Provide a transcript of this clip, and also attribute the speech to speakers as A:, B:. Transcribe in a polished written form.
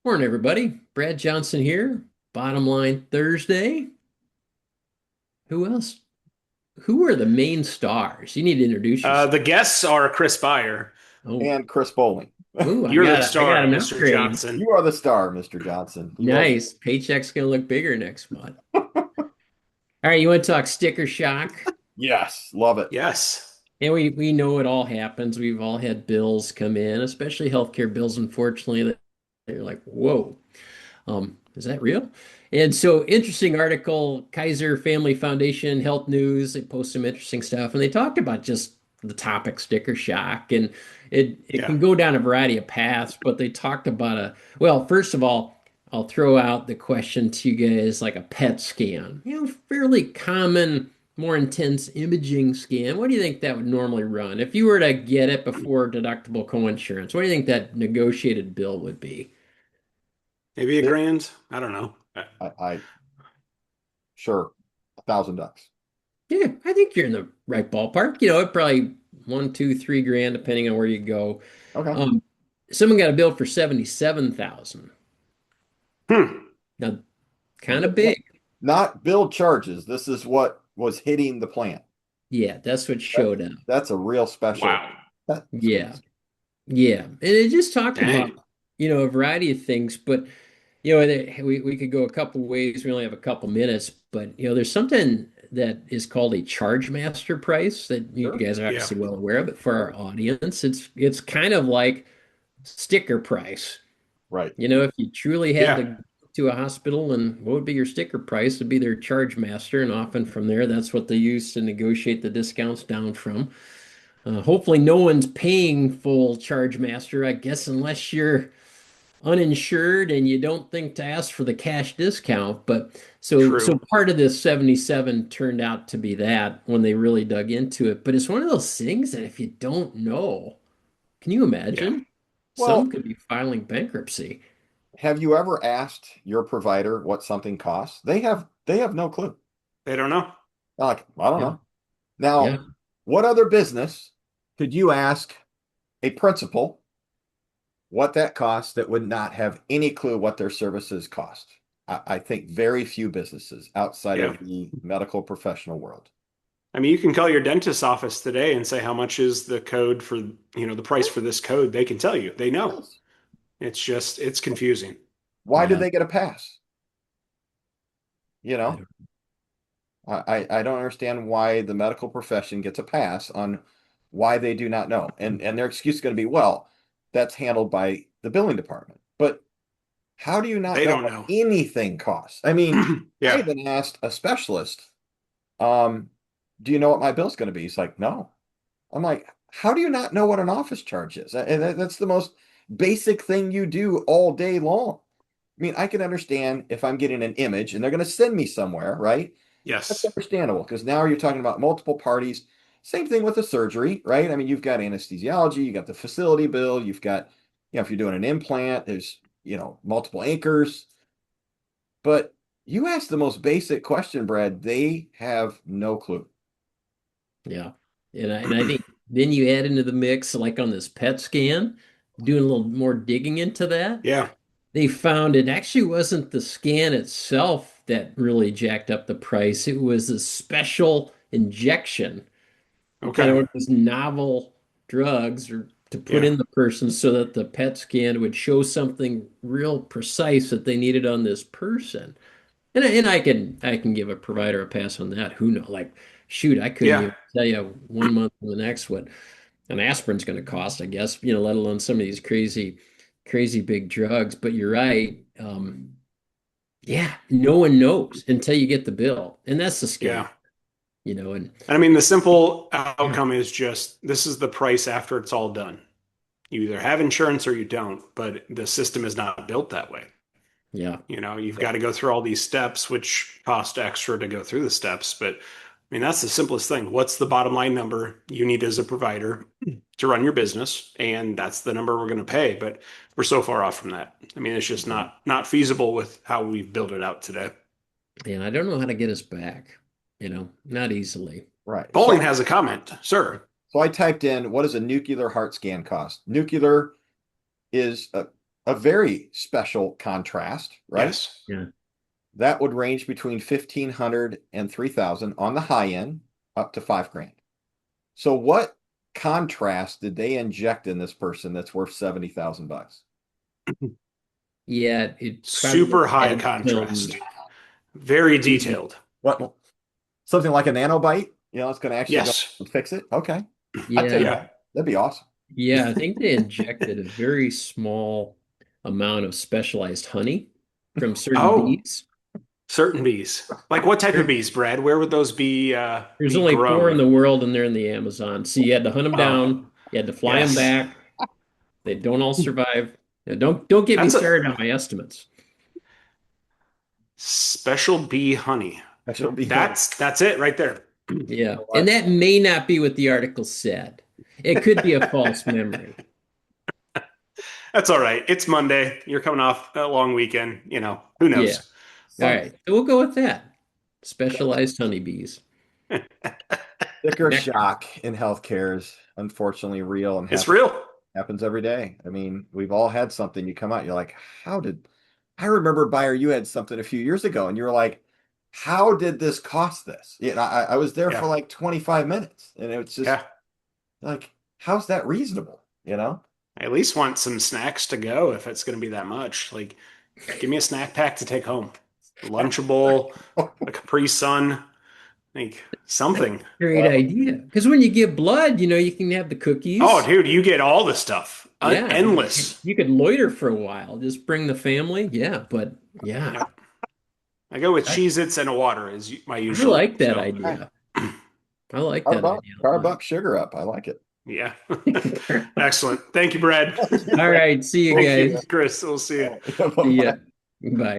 A: Morning, everybody. Brad Johnson here. Bottom line Thursday. Who else? Who are the main stars? You need to introduce yourself.
B: The guests are Chris Beyer.
A: Oh,
C: And Chris Bowling.
A: oh, I
B: You're the
A: got I got
B: star,
A: an
B: Mr.
A: upgrade.
B: Johnson.
C: You are the star, Mr. Johnson. You are.
A: Nice. Paycheck's gonna look bigger next month. All right, you want to talk sticker shock?
C: Yes, love it.
B: Yes.
A: And we know it all happens. We've all had bills come in, especially healthcare bills, unfortunately, that they're like, whoa. Is that real? And so, interesting article, Kaiser Family Foundation Health News. They post some interesting stuff, and they talked about just the topic sticker shock, and it
B: Yeah.
A: can go down a variety of paths. But they talked about well, first of all, I'll throw out the question to you guys like a PET scan, fairly common, more intense imaging scan. What do you think that would normally run if you were to get it before deductible coinsurance? What do you think that negotiated bill would be?
B: Maybe a
C: It,
B: grand. I don't know.
C: I sure, $1,000.
A: Yeah, I think you're in the right ballpark. It probably one, two, 3 grand, depending on where you go.
C: Okay.
A: Um, Someone got a bill for 77,000.
B: Hmm.
A: Now,
C: Now,
A: kind of big.
C: not bill charges. This is what was hitting the plant.
A: Yeah, that's what
C: That,
A: showed up.
C: that's a real special.
B: Wow.
C: That's
A: Yeah, yeah, and it just talked about
B: Dang.
A: a variety of things, but we could go a couple ways. We only have a couple minutes, but there's something that is called a charge master price that you
C: sure.
A: guys are
B: Yeah.
A: obviously well aware of, but for our audience, it's kind of like sticker price.
C: Right.
A: If you truly had to
B: Yeah.
A: go to a hospital, and what would be your sticker price would be their charge master, and often from there, that's what they use to negotiate the discounts down from. Hopefully, no one's paying full charge master, I guess, unless you're uninsured and you don't think to ask for the cash discount. But so
B: True.
A: part of this 77 turned out to be that when they really dug into it. But it's one of those things that if you don't know, can you
B: Yeah.
A: imagine? Some
C: Well,
A: could be filing bankruptcy.
C: have you ever asked your provider what something costs? They have no clue.
B: They don't know.
C: They're like, I don't
A: Yeah.
C: know. Now,
A: Yeah.
C: what other business could you ask a principal what that costs that would not have any clue what their services cost? I think very few businesses outside
B: Yeah.
C: of the medical professional world.
B: I mean, you can call your dentist's office today and say how much is the code for, the price for this code. They can tell you. They know.
C: Yes.
B: It's confusing.
C: Why did
A: Yeah.
C: they get a pass? You
A: I
C: know,
A: don't,
C: I don't understand why the medical profession gets a pass on why they do not know. And their excuse is going to be, well, that's handled by the billing department. But how do you not
B: They
C: know
B: don't
C: what
B: know.
C: anything costs? I mean, I
B: Yeah.
C: even asked a specialist, um, do you know what my bill's going to be? He's like, no. I'm like, how do you not know what an office charge is? And that's the most basic thing you do all day long. I mean, I can understand if I'm getting an image and they're going to send me somewhere, right? That's
B: Yes.
C: understandable because now you're talking about multiple parties. Same thing with the surgery, right? I mean, you've got anesthesiology, you got the facility bill, you've got, if you're doing an implant, there's, multiple anchors. But you ask the most basic question, Brad, they have no clue.
A: yeah. And I think then you add into the mix, like on this PET scan, doing a little more digging into that.
B: Yeah.
A: They found it actually wasn't the scan itself that really jacked up the price. It was a special injection, kind of
B: Okay.
A: one of those novel drugs or to put
B: Yeah.
A: in the person so that the PET scan would show something real precise that they needed on this person. And I can give a provider a pass on that. Who know? Like, shoot, I couldn't
B: Yeah.
A: even tell you 1 month from the next what an aspirin's going to cost, I guess, let alone some of these crazy, crazy big drugs. But you're right. Yeah, no one knows until you get the bill. And that's the scary,
B: Yeah.
A: and
B: And I mean, the simple
A: yeah,
B: outcome is just this is the price after it's all done. You either have insurance or you don't, but the system is not built that way.
A: yeah,
B: You've got to go through all these steps, which cost extra to go through the steps. But I mean, that's the simplest thing. What's the bottom line number you need as a provider to run your business? And that's the number we're going to pay. But we're so far off from that. I mean, it's just
C: Yeah.
B: not feasible with how we've built it out today.
A: and I don't know how to get us back, not easily.
C: Right.
B: Bowling has a comment, sir.
C: So I typed in, what does a nuclear heart scan cost? Nuclear is a very special contrast, right?
B: Yes.
A: Yeah.
C: That would range between 1,500 and 3,000 on the high end, up to 5 grand. So what contrast did they inject in this person that's worth 70,000 bucks?
A: Yeah, it probably
B: Super high
A: had some,
B: contrast. Very detailed.
C: What, something like a nanobite? It's going to actually go
B: Yes.
C: and fix it. Okay, I'd take
A: yeah,
B: Yeah.
C: that. That'd be awesome.
A: yeah, I think they injected a very small amount of specialized honey from certain
B: Oh,
A: bees.
B: certain bees. Like what type of bees, Brad? Where would those
A: There's
B: be
A: only four in
B: grown?
A: the world and they're in the Amazon. So you had to hunt them
B: Oh,
A: down, you had to fly them
B: yes.
A: back. They don't all survive. Now, don't get me
B: That's a
A: started on my estimates.
B: special bee honey.
C: That should be honey.
B: That's it right there.
A: Yeah. And
C: What?
A: that may not be what the article said. It could be a false memory.
B: That's all right. It's Monday. You're coming off a long weekend. Who
A: Yeah.
B: knows?
A: All
C: Sunday.
A: right. So we'll go with that. Specialized honeybees.
C: Sticker
A: Nectar.
C: shock in healthcare is unfortunately real and
B: It's real.
C: happens every day. I mean, we've all had something. You come out, you're like, how did I remember, Buyer, you had something a few years ago, and you were like, how did this cost this? I was there for
B: Yeah.
C: like 25 minutes, and it was just
B: Yeah.
C: like, how's that reasonable?
B: I at least want some snacks to go if it's going to be that much. Like, give me a snack pack to take home. Lunchable, a Capri Sun, like
A: That's
B: something.
A: a great
C: Well,
A: idea. Because when you give blood, you can have the
B: Oh,
A: cookies.
B: dude, you get all the stuff.
A: Yeah.
B: Endless.
A: You could loiter for a while. Just bring the family. Yeah. But yeah,
B: Yep. I go with
A: I,
B: Cheez-Its and a water is my
A: I
B: usual.
A: like that
B: So,
A: idea. I like that
C: Carb up,
A: idea a
C: carb
A: lot.
C: up, sugar up. I like it.
B: yeah. Excellent. Thank you, Brad.
A: All right. See you
B: Thank you,
A: guys.
B: Chris. We'll see you.
A: See ya.
C: Bye-bye.
A: Bye.